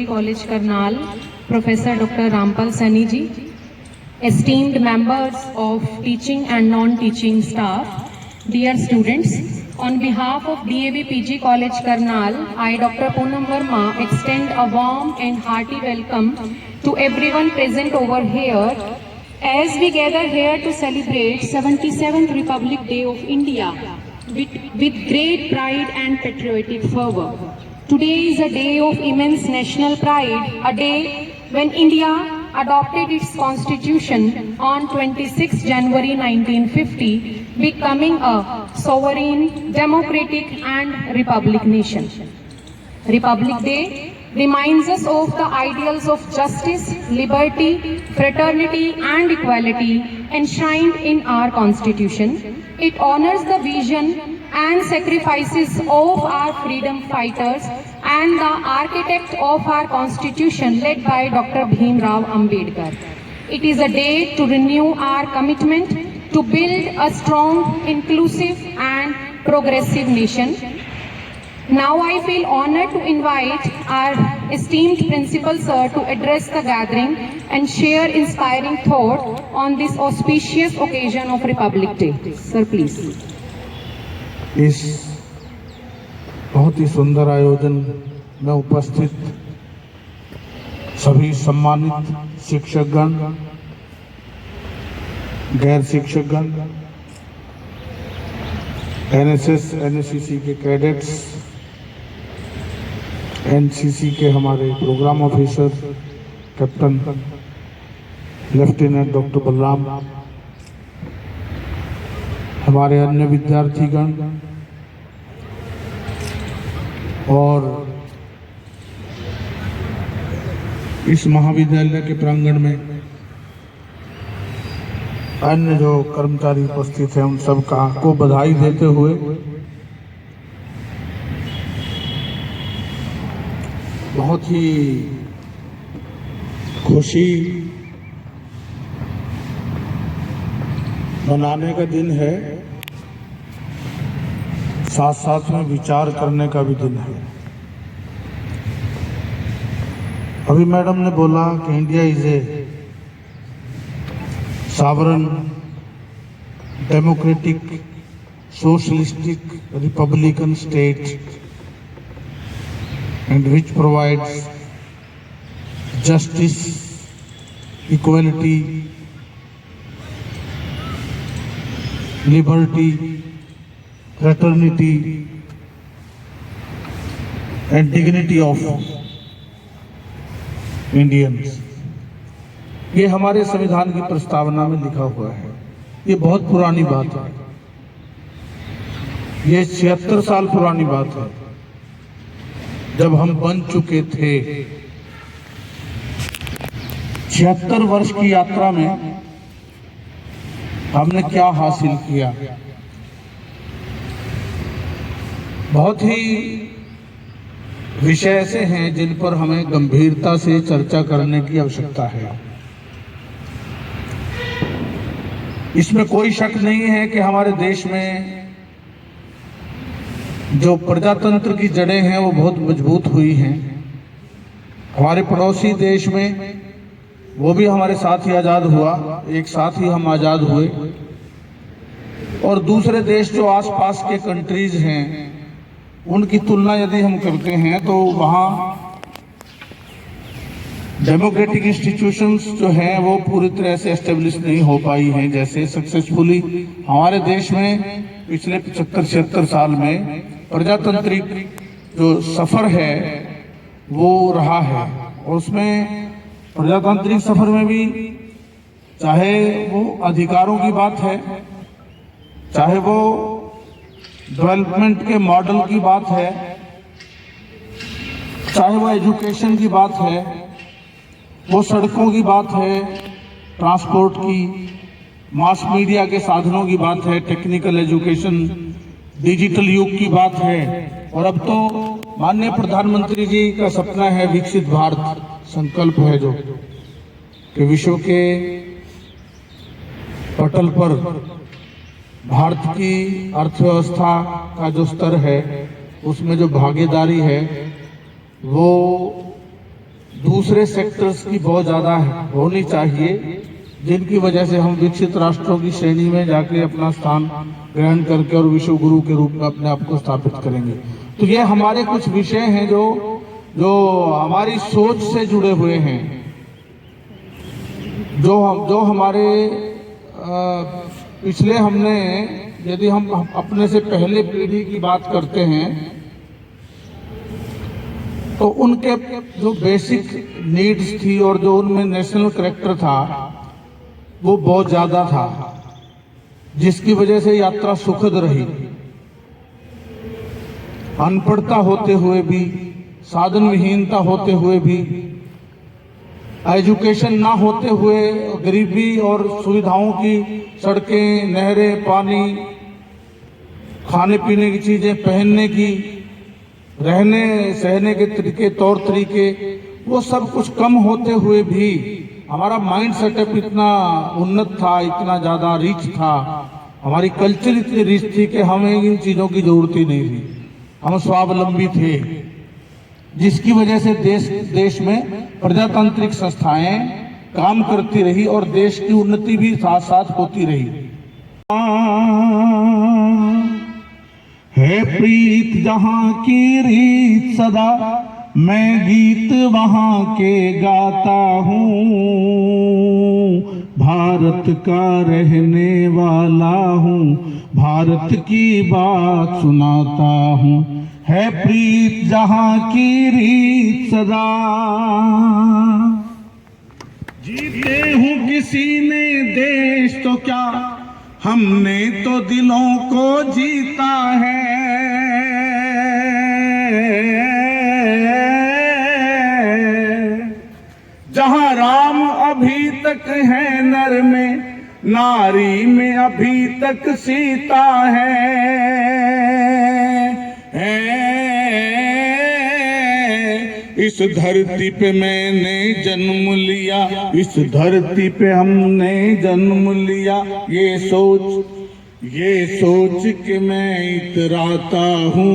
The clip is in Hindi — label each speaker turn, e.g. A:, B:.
A: PG College Karnal, Professor Dr. Rampal Sani ji, esteemed members of teaching and non-teaching staff, dear students, on behalf of DAV PG College Karnal, I, Dr. Poonam Verma, extend a warm and hearty welcome to everyone present over here as we gather here to celebrate 77th Republic Day of India with great pride and patriotic fervor. Today is a day of immense national pride, a day when India adopted its constitution on 26 January 1950, becoming a sovereign, democratic and republic nation. Republic Day reminds us of the ideals of justice, liberty, fraternity and equality enshrined in our constitution. It honors the vision and sacrifices of our freedom fighters and the architect of our constitution led by Dr. Bhim Rao Ambedkar. It is a day to renew our commitment to build a strong, inclusive and progressive nation. Now I feel honored to invite our esteemed principal sir to address the gathering and share inspiring thought on this auspicious occasion of Republic Day. Sir, please.
B: इस बहुत ही सुंदर आयोजन में उपस्थित सभी सम्मानित शिक्षकगण, गैर शिक्षकगण, एनएसएस, एनएससीसी के कैडेट्स, एनसीसी के हमारे program officer, captain lieutenant doctor Balram, हमारे अन्य विद्यार्थीगण और इस महाविद्यालय के प्रांगण में अन्य जो कर्मचारी उपस्थित हैं, उन सब को बधाई देते हुए बहुत ही खुशी मनाने का दिन है, साथ साथ में विचार करने का भी दिन है। अभी मैडम ने बोला कि India is a sovereign, democratic, socialistic, Republican state and which provides justice, equality, liberty, fraternity and dignity of Indians। ये हमारे संविधान की प्रस्तावना में लिखा हुआ है। ये बहुत पुरानी बात है, ये 76 साल पुरानी बात है। जब हम बन चुके थे 76 वर्ष की यात्रा में हमने क्या हासिल किया, बहुत ही विषय ऐसे हैं जिन पर हमें गंभीरता से चर्चा करने की आवश्यकता है। इसमें कोई शक नहीं है कि हमारे देश में जो प्रजातंत्र की जड़ें हैं वो बहुत मजबूत हुई हैं। हमारे पड़ोसी देश में वो भी हमारे साथ ही आज़ाद हुआ, एक साथ ही हम आज़ाद हुए, और दूसरे देश जो आसपास के कंट्रीज हैं उनकी तुलना यदि हम करते हैं तो वहाँ डेमोक्रेटिक इंस्टीट्यूशंस जो हैं वो पूरी तरह से एस्टेब्लिश नहीं हो पाई हैं जैसे सक्सेसफुली हमारे देश में पिछले 75-76 साल में प्रजातांत्रिक जो सफ़र है वो रहा है। और उसमें प्रजातांत्रिक सफ़र में भी चाहे वो अधिकारों की बात है, चाहे वो डेवलपमेंट के मॉडल की बात है, चाहे वो एजुकेशन की बात है, वो सड़कों की बात है, ट्रांसपोर्ट की, मास मीडिया के साधनों की बात है, टेक्निकल एजुकेशन, डिजिटल युग की बात है। और अब तो माननीय प्रधानमंत्री जी का सपना है विकसित भारत, संकल्प है जो कि विश्व के पटल पर भारत की अर्थव्यवस्था का जो स्तर है उसमें जो भागीदारी है वो दूसरे सेक्टर्स की बहुत ज़्यादा होनी चाहिए, जिनकी वजह से हम विकसित राष्ट्रों की श्रेणी में जाके अपना स्थान ग्रहण करके और विश्व गुरु के रूप में अपने आप को स्थापित करेंगे। तो ये हमारे कुछ विषय हैं जो हमारी सोच से जुड़े हुए हैं, जो हमारे पिछले हमने, यदि हम अपने से पहले पीढ़ी की बात करते हैं तो उनके जो बेसिक नीड्स थी और जो उनमें नेशनल कैरेक्टर था वो बहुत ज्यादा था, जिसकी वजह से यात्रा सुखद रही। अनपढ़ता होते हुए भी, साधन विहीनता होते हुए भी, एजुकेशन ना होते हुए, गरीबी और सुविधाओं की, सड़कें, नहरें, पानी, खाने पीने की चीजें, पहनने की, रहने सहने के तरीके, तौर तरीके, वो सब कुछ कम होते हुए भी हमारा माइंड सेटअप इतना उन्नत था, इतना ज्यादा रिच था, हमारी कल्चर इतनी रिच थी कि हमें इन चीजों की जरूरत ही नहीं थी। हम स्वावलंबी थे, जिसकी वजह से देश में प्रजातांत्रिक संस्थाएं काम करती रही और देश की उन्नति भी साथ साथ होती रही। है प्रीत जहां की रीत सदा, मैं गीत वहां के गाता हूँ, भारत का रहने वाला हूँ, भारत की बात सुनाता हूँ। है प्रीत जहां की रीत सदा, जीते हूँ किसी ने देश तो क्या, हमने तो दिलों को जीता है। जहां राम अभी तक है नर में, नारी में अभी तक सीता है। इस धरती पे मैंने जन्म लिया, इस धरती पे हमने जन्म लिया, ये सोच के मैं इतराता हूँ।